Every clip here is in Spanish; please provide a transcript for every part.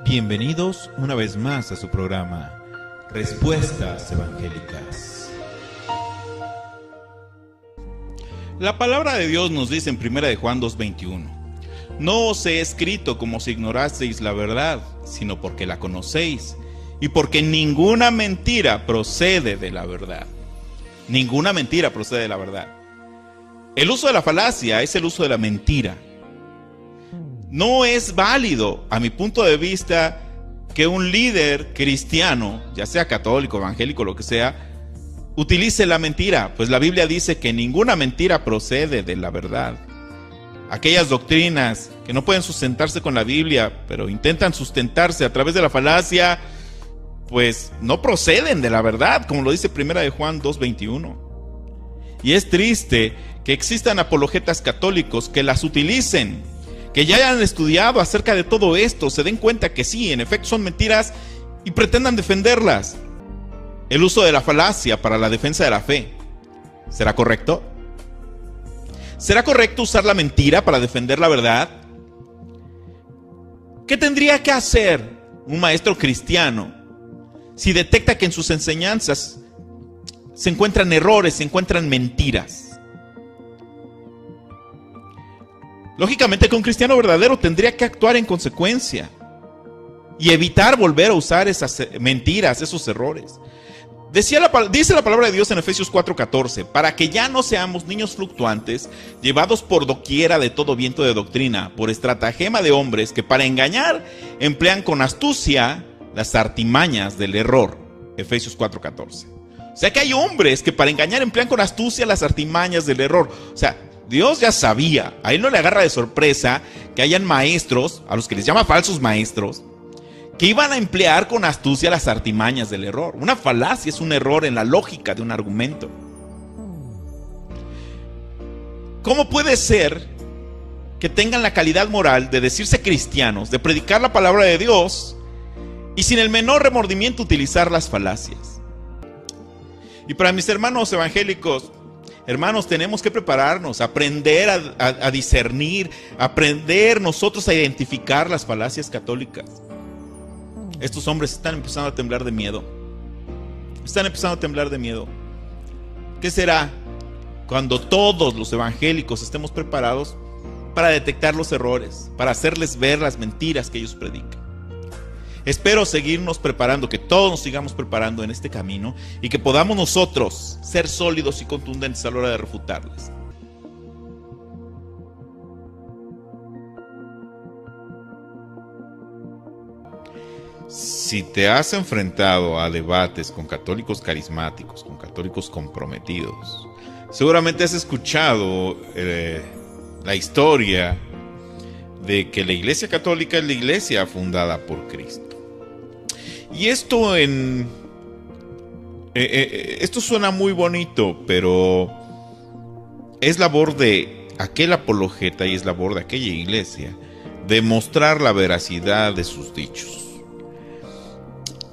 Bienvenidos una vez más a su programa Respuestas Evangélicas. La palabra de Dios nos dice en 1 de Juan 2:21: No os he escrito como si ignoraseis la verdad, sino porque la conocéis, y porque ninguna mentira procede de la verdad. Ninguna mentira procede de la verdad. El uso de la falacia es el uso de la mentira. No es válido, a mi punto de vista, que un líder cristiano, ya sea católico, evangélico, lo que sea, utilice la mentira, pues la Biblia dice que ninguna mentira procede de la verdad. Aquellas doctrinas que no pueden sustentarse con la Biblia, pero intentan sustentarse a través de la falacia, pues no proceden de la verdad, como lo dice 1 de Juan 2:21. Y es triste que existan apologetas católicos que las utilicen, que ya hayan estudiado acerca de todo esto, se den cuenta que sí, en efecto son mentiras y pretendan defenderlas. El uso de la falacia para la defensa de la fe, ¿será correcto? ¿Será correcto usar la mentira para defender la verdad? ¿Qué tendría que hacer un maestro cristiano si detecta que en sus enseñanzas se encuentran errores, se encuentran mentiras? Lógicamente que un cristiano verdadero tendría que actuar en consecuencia y evitar volver a usar esas mentiras, esos errores. Dice la palabra de Dios en Efesios 4:14: para que ya no seamos niños fluctuantes, llevados por doquiera de todo viento de doctrina, por estratagema de hombres que para engañar emplean con astucia las artimañas del error. Efesios 4:14. O sea que hay hombres que para engañar emplean con astucia las artimañas del error. O sea, Dios ya sabía, a él no le agarra de sorpresa que hayan maestros, a los que les llama falsos maestros, que iban a emplear con astucia las artimañas del error. Una falacia es un error en la lógica de un argumento. ¿Cómo puede ser que tengan la calidad moral de decirse cristianos, de predicar la palabra de Dios y sin el menor remordimiento utilizar las falacias? Y para mis hermanos evangélicos, hermanos, tenemos que prepararnos, aprender a discernir, aprender nosotros a identificar las falacias católicas. Estos hombres están empezando a temblar de miedo. Están empezando a temblar de miedo. ¿Qué será cuando todos los evangélicos estemos preparados para detectar los errores, para hacerles ver las mentiras que ellos predican? Espero seguirnos preparando, que todos nos sigamos preparando en este camino y que podamos nosotros ser sólidos y contundentes a la hora de refutarlas. Si te has enfrentado a debates con católicos carismáticos, con católicos comprometidos, seguramente has escuchado la historia de que la Iglesia Católica es la iglesia fundada por Cristo. Y esto suena muy bonito, pero es labor de aquel apologeta y es labor de aquella iglesia demostrar la veracidad de sus dichos.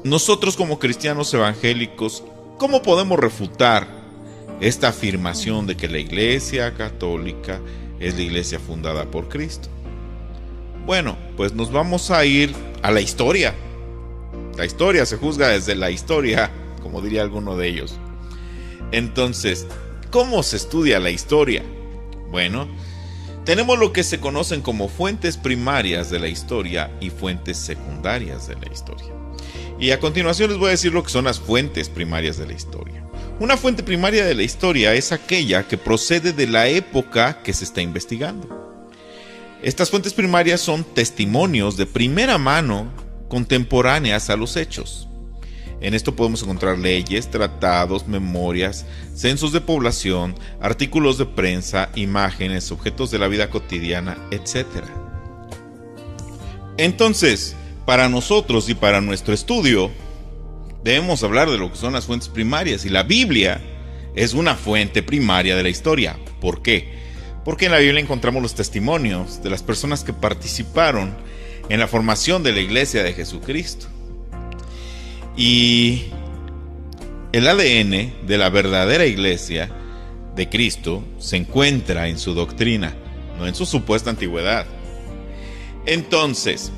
Nosotros como cristianos evangélicos, ¿cómo podemos refutar esta afirmación de que la Iglesia Católica es la iglesia fundada por Cristo? Bueno, pues nos vamos a ir a la historia. La historia se juzga desde la historia, como diría alguno de ellos. Entonces, ¿cómo se estudia la historia? Bueno, tenemos lo que se conocen como fuentes primarias de la historia y fuentes secundarias de la historia. Y a continuación les voy a decir lo que son las fuentes primarias de la historia. Una fuente primaria de la historia es aquella que procede de la época que se está investigando. Estas fuentes primarias son testimonios de primera mano contemporáneas a los hechos. En esto podemos encontrar leyes, tratados, memorias, censos de población, artículos de prensa, imágenes, objetos de la vida cotidiana, etc. Entonces, para nosotros y para nuestro estudio, debemos hablar de lo que son las fuentes primarias, y la Biblia es una fuente primaria de la historia. ¿Por qué? Porque en la Biblia encontramos los testimonios de las personas que participaron en la formación de la iglesia de Jesucristo. Y el ADN de la verdadera iglesia de Cristo se encuentra en su doctrina, no en su supuesta antigüedad. Entonces,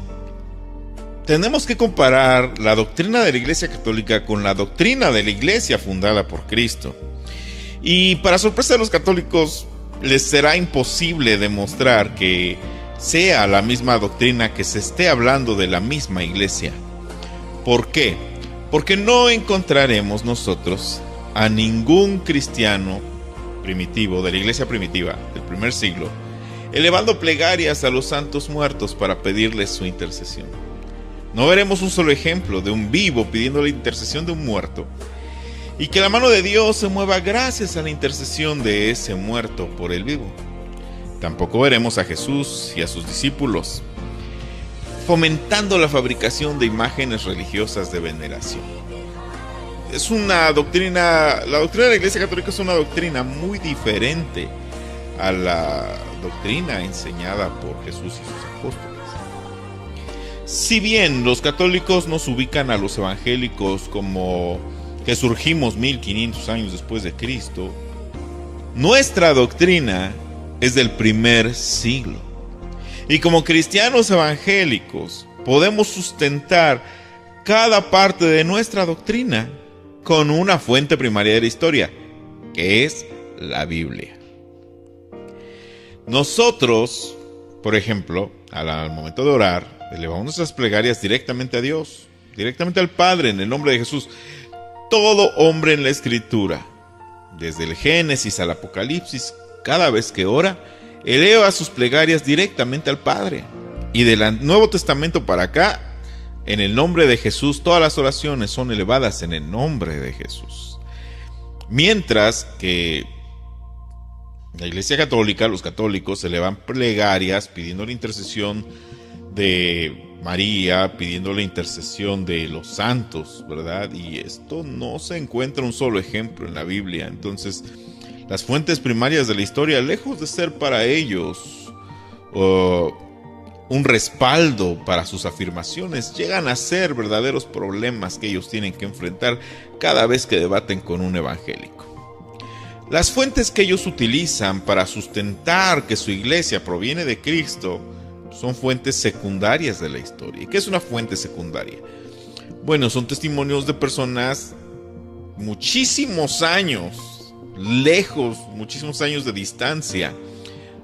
tenemos que comparar la doctrina de la Iglesia Católica con la doctrina de la Iglesia fundada por Cristo. Y para sorpresa de los católicos, les será imposible demostrar que sea la misma doctrina, que se esté hablando de la misma Iglesia. ¿Por qué? Porque no encontraremos nosotros a ningún cristiano primitivo, de la Iglesia primitiva del primer siglo, elevando plegarias a los santos muertos para pedirles su intercesión. No veremos un solo ejemplo de un vivo pidiendo la intercesión de un muerto, y que la mano de Dios se mueva gracias a la intercesión de ese muerto por el vivo. Tampoco veremos a Jesús y a sus discípulos fomentando la fabricación de imágenes religiosas de veneración. Es una doctrina, la doctrina de la Iglesia Católica es una doctrina muy diferente a la doctrina enseñada por Jesús y sus apóstoles. Si bien los católicos nos ubican a los evangélicos como que surgimos 1500 años después de Cristo, nuestra doctrina es del primer siglo. Y como cristianos evangélicos podemos sustentar cada parte de nuestra doctrina con una fuente primaria de la historia, que es la Biblia. Nosotros, por ejemplo, al momento de orar, elevamos nuestras plegarias directamente a Dios, directamente al Padre, en el nombre de Jesús. Todo hombre en la Escritura, desde el Génesis al Apocalipsis, cada vez que ora, eleva sus plegarias directamente al Padre. Y del Nuevo Testamento para acá, en el nombre de Jesús, todas las oraciones son elevadas en el nombre de Jesús. Mientras que la Iglesia Católica, los católicos, elevan plegarias pidiendo la intercesión de María, pidiendo la intercesión de los santos, ¿verdad? Y esto no se encuentra un solo ejemplo en la Biblia. Entonces, las fuentes primarias de la historia, lejos de ser para ellos un respaldo para sus afirmaciones, llegan a ser verdaderos problemas que ellos tienen que enfrentar cada vez que debaten con un evangélico. Las fuentes que ellos utilizan para sustentar que su iglesia proviene de Cristo son fuentes secundarias de la historia. ¿Y qué es una fuente secundaria? Bueno, son testimonios de personas muchísimos años lejos, muchísimos años de distancia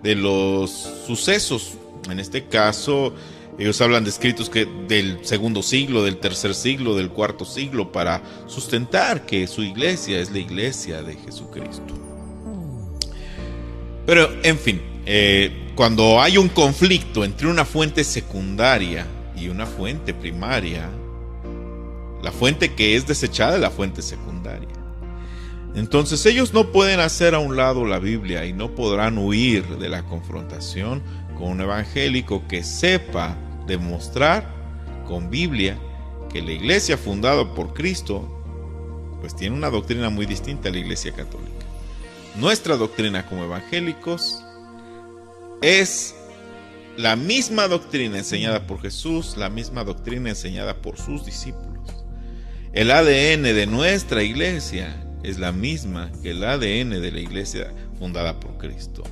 de los sucesos. En este caso, ellos hablan de escritos del segundo siglo, del tercer siglo, del cuarto siglo, para sustentar que su iglesia es la iglesia de Jesucristo. Pero, en fin, cuando hay un conflicto entre una fuente secundaria y una fuente primaria, la fuente que es desechada es la fuente secundaria. Entonces ellos no pueden hacer a un lado la Biblia y no podrán huir de la confrontación con un evangélico que sepa demostrar con Biblia que la iglesia fundada por Cristo pues tiene una doctrina muy distinta a la Iglesia Católica. Nuestra doctrina como evangélicos es la misma doctrina enseñada por Jesús, la misma doctrina enseñada por sus discípulos. El ADN de nuestra iglesia es la misma que el ADN de la iglesia fundada por Cristo.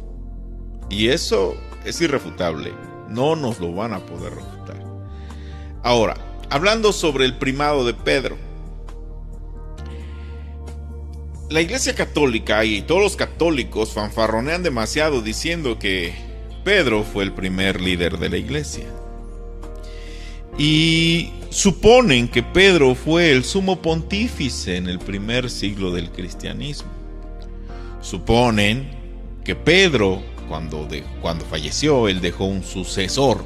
Y eso es irrefutable, no nos lo van a poder refutar. Ahora, hablando sobre el primado de Pedro, la Iglesia Católica y todos los católicos fanfarronean demasiado diciendo que Pedro fue el primer líder de la iglesia. Y suponen que Pedro fue el sumo pontífice en el primer siglo del cristianismo. Suponen que Pedro, cuando falleció, él dejó un sucesor.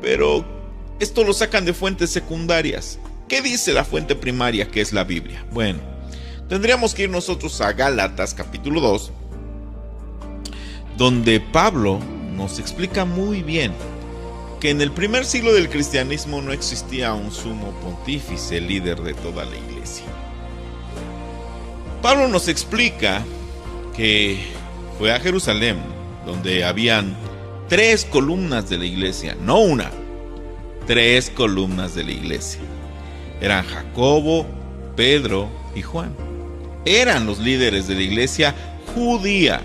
Pero esto lo sacan de fuentes secundarias. ¿Qué dice la fuente primaria, que es la Biblia? Bueno, tendríamos que ir nosotros a Gálatas capítulo 2, donde Pablo nos explica muy bien que en el primer siglo del cristianismo no existía un sumo pontífice, líder de toda la iglesia. Pablo nos explica que fue a Jerusalén, donde habían 3 columnas de la iglesia, no una, 3 columnas de la iglesia. Eran Jacobo, Pedro y Juan. Eran los líderes de la iglesia judía,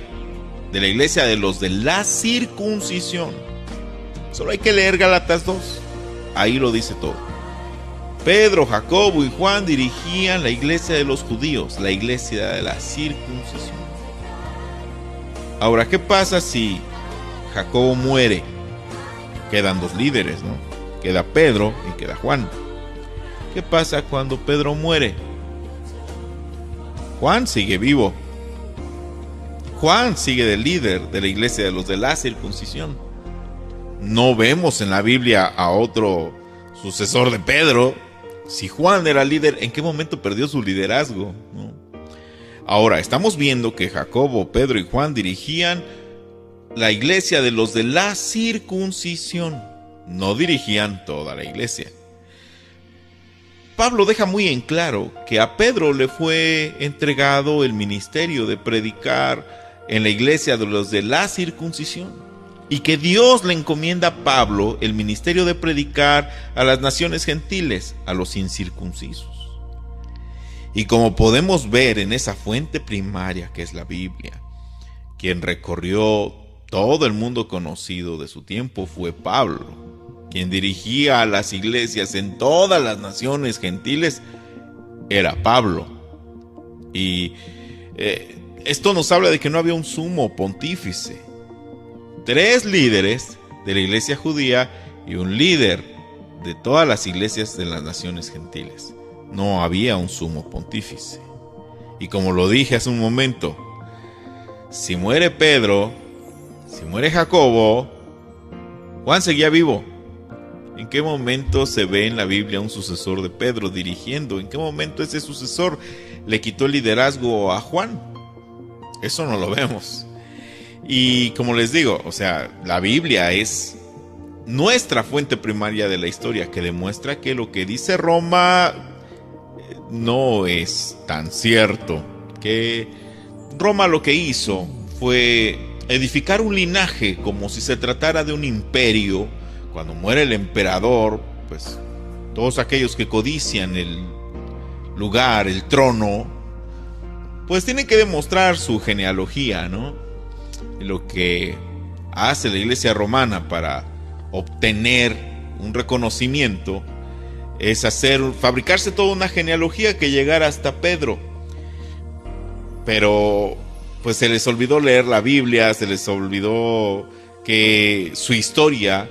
de la iglesia de los de la circuncisión. Solo hay que leer Gálatas 2. ahí lo dice todo. Pedro, Jacobo y Juan dirigían la iglesia de los judíos, la iglesia de la circuncisión. Ahora, ¿qué pasa si Jacobo muere? Quedan dos líderes, ¿no? Queda Pedro y queda Juan. ¿Qué pasa cuando Pedro muere? Juan sigue vivo. Juan sigue de líder de la iglesia de los de la circuncisión. No vemos en la Biblia a otro sucesor de Pedro. Si Juan era líder, ¿en qué momento perdió su liderazgo? ¿No? Ahora, estamos viendo que Jacobo, Pedro y Juan dirigían la iglesia de los de la circuncisión. No dirigían toda la iglesia. Pablo deja muy en claro que a Pedro le fue entregado el ministerio de predicar en la iglesia de los de la circuncisión, y que Dios le encomienda a Pablo el ministerio de predicar a las naciones gentiles, a los incircuncisos. Y como podemos ver en esa fuente primaria que es la Biblia, quien recorrió todo el mundo conocido de su tiempo fue Pablo. Quien dirigía a las iglesias en todas las naciones gentiles era Pablo. Y esto nos habla de que no había un sumo pontífice. 3 líderes de la iglesia judía y un líder de todas las iglesias de las naciones gentiles. No había un sumo pontífice. Y como lo dije hace un momento, si muere Pedro, si muere Jacobo, Juan seguía vivo. ¿En qué momento se ve en la Biblia un sucesor de Pedro dirigiendo? ¿En qué momento ese sucesor le quitó el liderazgo a Juan? Eso no lo vemos. Y como les digo, o sea, la Biblia es nuestra fuente primaria de la historia, que demuestra que lo que dice Roma no es tan cierto. Que Roma lo que hizo fue edificar un linaje como si se tratara de un imperio. Cuando muere el emperador, pues todos aquellos que codician el lugar, el trono, pues tienen que demostrar su genealogía, ¿no? Lo que hace la iglesia romana para obtener un reconocimiento es fabricarse toda una genealogía que llegara hasta Pedro. Pero pues se les olvidó leer la Biblia, se les olvidó que su historia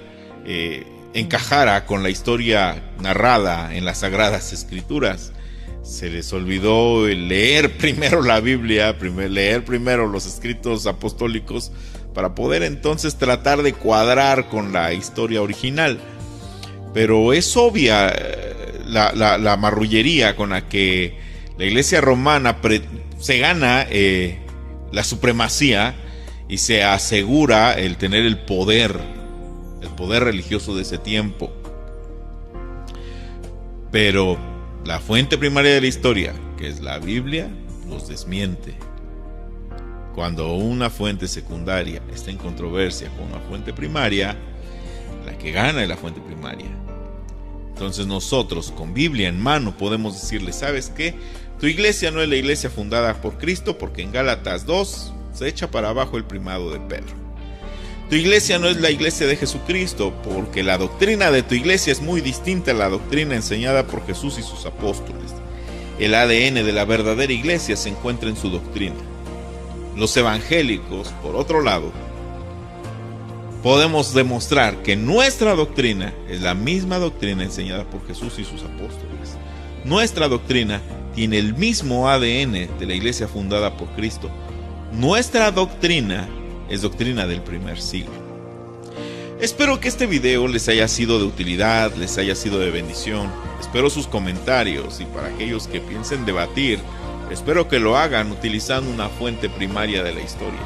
encajara con la historia narrada en las Sagradas Escrituras. Se les olvidó leer primero la Biblia, leer primero los escritos apostólicos, para poder entonces tratar de cuadrar con la historia original. Pero es obvia la marrullería con la que la iglesia romana se gana la supremacía y se asegura el tener el poder religioso de ese tiempo. Pero la fuente primaria de la historia, que es la Biblia, los desmiente. Cuando una fuente secundaria está en controversia con una fuente primaria, la que gana es la fuente primaria. Entonces nosotros, con Biblia en mano, podemos decirle: ¿sabes qué? Tu iglesia no es la iglesia fundada por Cristo, porque en Gálatas 2 se echa para abajo el primado de Pedro. Tu iglesia no es la iglesia de Jesucristo, porque la doctrina de tu iglesia es muy distinta a la doctrina enseñada por Jesús y sus apóstoles. El ADN de la verdadera iglesia se encuentra en su doctrina. Los evangélicos, por otro lado, podemos demostrar que nuestra doctrina es la misma doctrina enseñada por Jesús y sus apóstoles. Nuestra doctrina tiene el mismo ADN de la iglesia fundada por Cristo. Nuestra doctrina es doctrina del primer siglo. Espero que este video les haya sido de utilidad, les haya sido de bendición. Espero sus comentarios, y para aquellos que piensen debatir, espero que lo hagan utilizando una fuente primaria de la historia.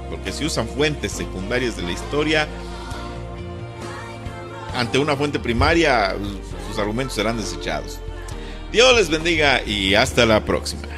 Porque si usan fuentes secundarias de la historia, ante una fuente primaria, sus argumentos serán desechados. Dios les bendiga y hasta la próxima.